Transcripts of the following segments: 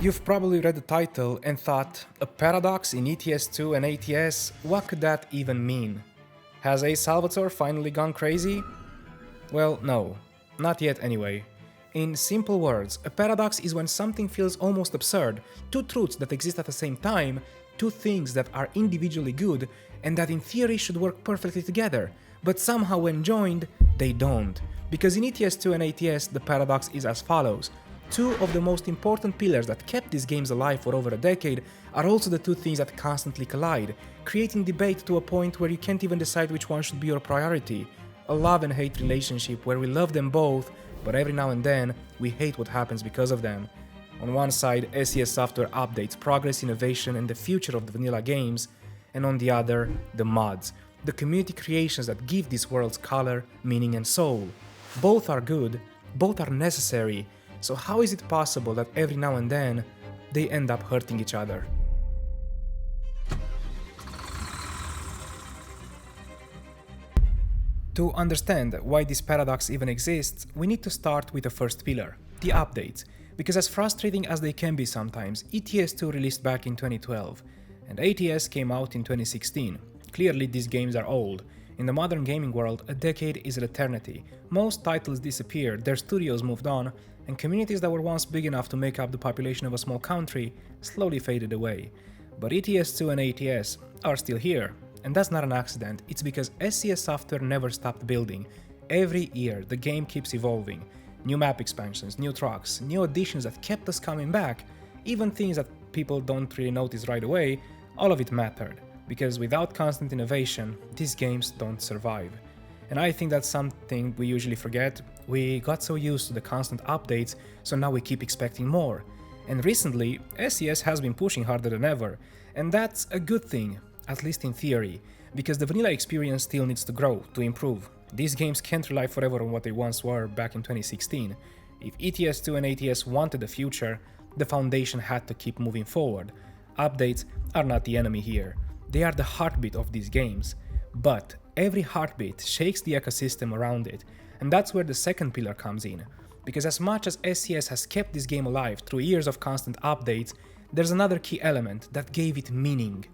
You've probably read the title and thought, a paradox in ETS2 and ATS, what could that even mean? Has A. Salvatore finally gone crazy? Well, no, not yet anyway. In simple words, a paradox is when something feels almost absurd, two truths that exist at the same time, two things that are individually good and that in theory should work perfectly together, but somehow when joined, they don't. Because in ETS2 and ATS, the paradox is as follows. Two of the most important pillars that kept these games alive for over a decade are also the two things that constantly collide, creating debate to a point where you can't even decide which one should be your priority. A love and hate relationship where we love them both, but every now and then we hate what happens because of them. On one side, SCS Software updates progress, innovation, and the future of the vanilla games, and on the other, the mods, the community creations that give these worlds color, meaning, and soul. Both are good, both are necessary. So how is it possible that every now and then they end up hurting each other? To understand why this paradox even exists, we need to start with the first pillar, the updates, because as frustrating as they can be sometimes, ETS2 released back in 2012, and ATS came out in 2016. Clearly these games are old. In the modern gaming world, a decade is an eternity. Most titles disappeared, their studios moved on, and communities that were once big enough to make up the population of a small country slowly faded away. But ETS2 and ATS are still here, and that's not an accident, it's because SCS Software never stopped building. Every year, the game keeps evolving. New map expansions, new trucks, new additions that kept us coming back, even things that people don't really notice right away, all of it mattered. Because without constant innovation, these games don't survive. And I think that's something we usually forget. We got so used to the constant updates, so now we keep expecting more. And recently, SCS has been pushing harder than ever, and that's a good thing, at least in theory, because the vanilla experience still needs to grow, to improve. These games can't rely forever on what they once were back in 2016. If ETS2 and ATS wanted a future, the foundation had to keep moving forward. Updates are not the enemy here. They are the heartbeat of these games. But every heartbeat shakes the ecosystem around it, and that's where the second pillar comes in. Because as much as SCS has kept this game alive through years of constant updates, there's another key element that gave it meaning.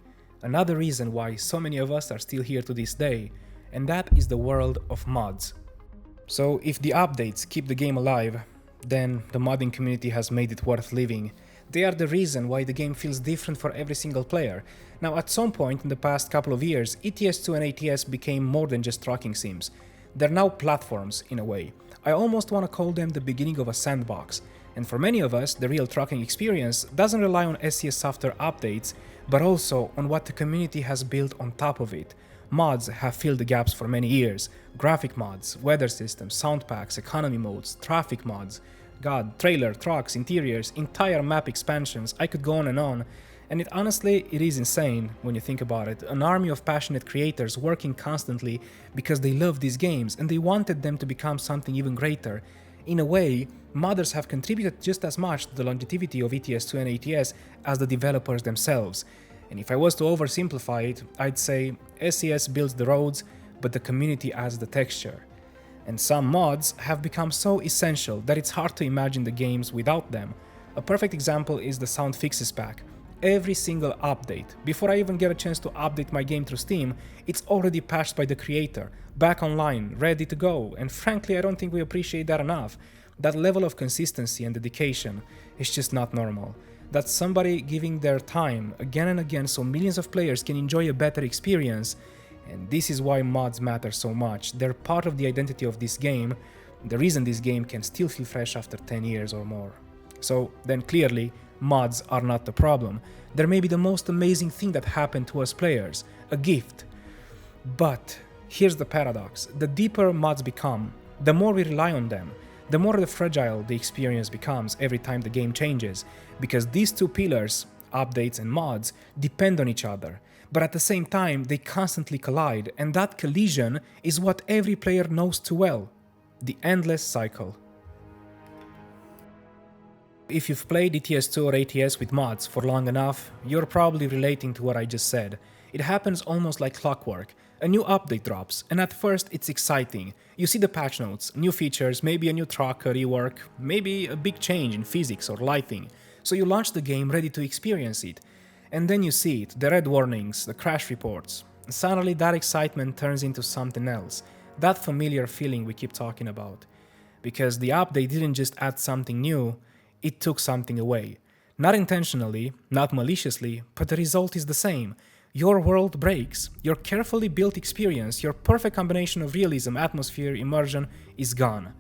Another reason why so many of us are still here to this day, and that is the world of mods. So if the updates keep the game alive, then the modding community has made it worth living. They are the reason why the game feels different for every single player. Now at some point in the past couple of years, ETS2 and ATS became more than just trucking sims. They're now platforms, in a way. I almost want to call them the beginning of a sandbox. And for many of us, the real trucking experience doesn't rely on SCS software updates, but also on what the community has built on top of it. Mods have filled the gaps for many years. Graphic mods, weather systems, sound packs, economy modes, traffic mods, trailer, trucks, interiors, entire map expansions, I could go on, and it is insane when you think about it. An army of passionate creators working constantly because they love these games and they wanted them to become something even greater. In a way, modders have contributed just as much to the longevity of ETS2 and ATS as the developers themselves. And if I was to oversimplify it, I'd say SCS builds the roads, but the community adds the texture. And some mods have become so essential that it's hard to imagine the games without them. A perfect example is the Sound Fixes pack. Every single update, before I even get a chance to update my game through Steam, it's already patched by the creator, back online, ready to go, and frankly I don't think we appreciate that enough. That level of consistency and dedication is just not normal. That's somebody giving their time again and again so millions of players can enjoy a better experience. And this is why mods matter so much. They're part of the identity of this game, the reason this game can still feel fresh after 10 years or more. So then clearly, mods are not the problem. They're maybe the most amazing thing that happened to us players, a gift. But here's the paradox. The deeper mods become, the more we rely on them, the more fragile the experience becomes every time the game changes, because these two pillars, updates and mods, depend on each other. But at the same time, they constantly collide, and that collision is what every player knows too well. The endless cycle. If you've played ETS2 or ATS with mods for long enough, you're probably relating to what I just said. It happens almost like clockwork. A new update drops, and at first it's exciting. You see the patch notes, new features, maybe a new truck, a rework, maybe a big change in physics or lighting. So you launch the game ready to experience it, and then you see it, the red warnings, the crash reports. Suddenly that excitement turns into something else, that familiar feeling we keep talking about. Because the update didn't just add something new, it took something away. Not intentionally, not maliciously, but the result is the same. Your world breaks. Your carefully built experience, your perfect combination of realism, atmosphere, immersion is gone.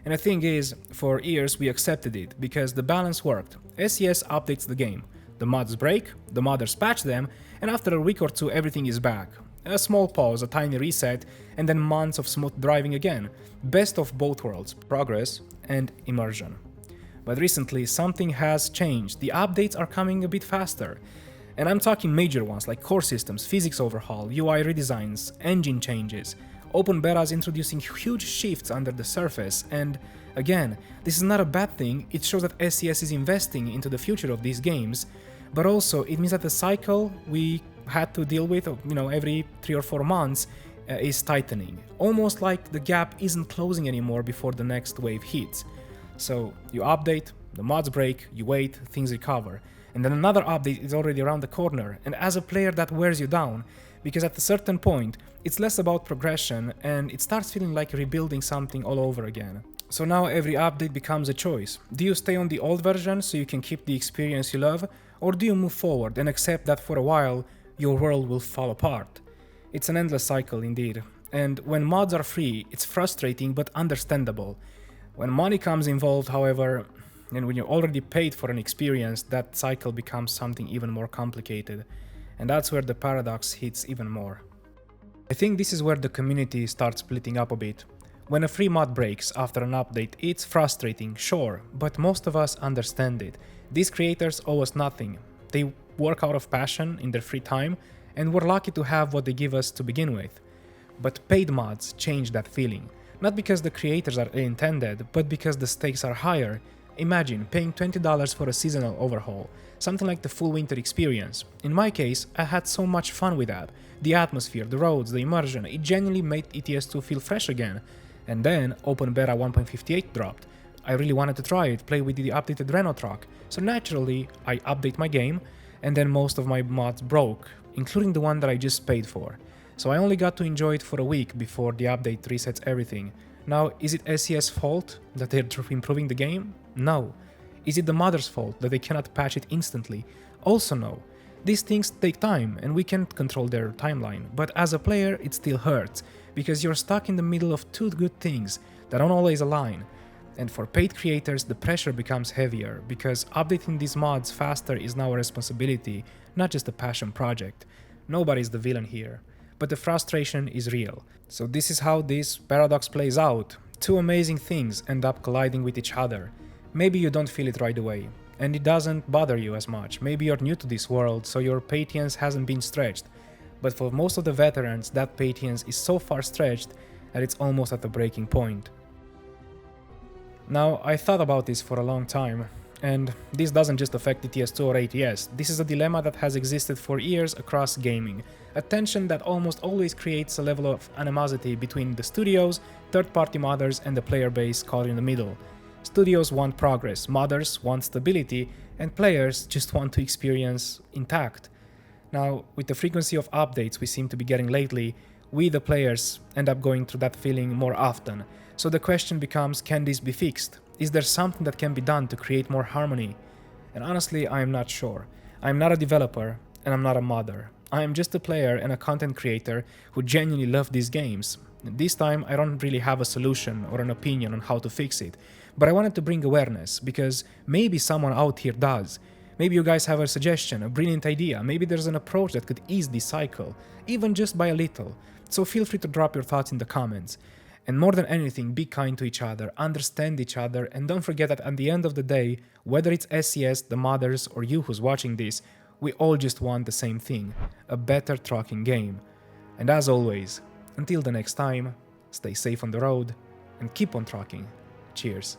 And the thing is, for years we accepted it because the balance worked. SCS updates the game. The mods break, the modders patch them, and after a week or two everything is back. A small pause, a tiny reset, and then months of smooth driving again. Best of both worlds, progress and immersion. But recently something has changed. The updates are coming a bit faster. And I'm talking major ones like core systems, physics overhaul, UI redesigns, engine changes. Open betas introducing huge shifts under the surface, and again, this is not a bad thing. It shows that SCS is investing into the future of these games, but also it means that the cycle we had to deal with, every 3 or 4 months is tightening. Almost like the gap isn't closing anymore before the next wave hits. So you update, the mods break, you wait, things recover, and then another update is already around the corner, and as a player that wears you down, because at a certain point it's less about progression and it starts feeling like rebuilding something all over again. So now every update becomes a choice. Do you stay on the old version so you can keep the experience you love, or do you move forward and accept that for a while your world will fall apart? It's an endless cycle indeed, and when mods are free it's frustrating but understandable. When money comes involved, however, and when you already paid for an experience, that cycle becomes something even more complicated. And that's where the paradox hits even more. I think this is where the community starts splitting up a bit. When a free mod breaks after an update, it's frustrating, sure, but most of us understand it. These creators owe us nothing. They work out of passion in their free time, and we're lucky to have what they give us to begin with. But paid mods change that feeling. Not because the creators are ill-intended, but because the stakes are higher. Imagine paying $20 for a seasonal overhaul, something like the full winter experience. In my case, I had so much fun with that. The atmosphere, the roads, the immersion, it genuinely made ETS2 feel fresh again. And then Open Beta 1.58 dropped. I really wanted to try it, play with the updated Renault truck, so naturally I update my game, and then most of my mods broke, including the one that I just paid for. So I only got to enjoy it for a week before the update resets everything. Now, is it SCS fault that they're improving the game? No. Is it the modder's fault that they cannot patch it instantly? Also no. These things take time and we can't control their timeline, but as a player it still hurts, because you're stuck in the middle of two good things that don't always align. And for paid creators the pressure becomes heavier, because updating these mods faster is now a responsibility, not just a passion project. Nobody's the villain here, but the frustration is real. So this is how this paradox plays out. Two amazing things end up colliding with each other. Maybe you don't feel it right away, and it doesn't bother you as much. Maybe you're new to this world, so your patience hasn't been stretched. But for most of the veterans, that patience is so far stretched that it's almost at the breaking point. Now, I thought about this for a long time, and this doesn't just affect ETS2 or ATS. This is a dilemma that has existed for years across gaming. A tension that almost always creates a level of animosity between the studios, third-party modders, and the player base caught in the middle. Studios want progress, modders want stability, and players just want to experience intact. Now, with the frequency of updates we seem to be getting lately, we the players end up going through that feeling more often. So the question becomes, can this be fixed? Is there something that can be done to create more harmony? And honestly, I am not sure. I am not a developer, and I'm not a modder. I am just a player and a content creator who genuinely love these games. This time I don't really have a solution or an opinion on how to fix it, but I wanted to bring awareness because maybe someone out here does. Maybe you guys have a suggestion, a brilliant idea, maybe there's an approach that could ease this cycle, even just by a little. So feel free to drop your thoughts in the comments. And more than anything, be kind to each other, understand each other, and don't forget that at the end of the day, whether it's SCS, the modders, or you who's watching this, we all just want the same thing, a better trucking game. And as always, until the next time, stay safe on the road and keep on trucking. Cheers.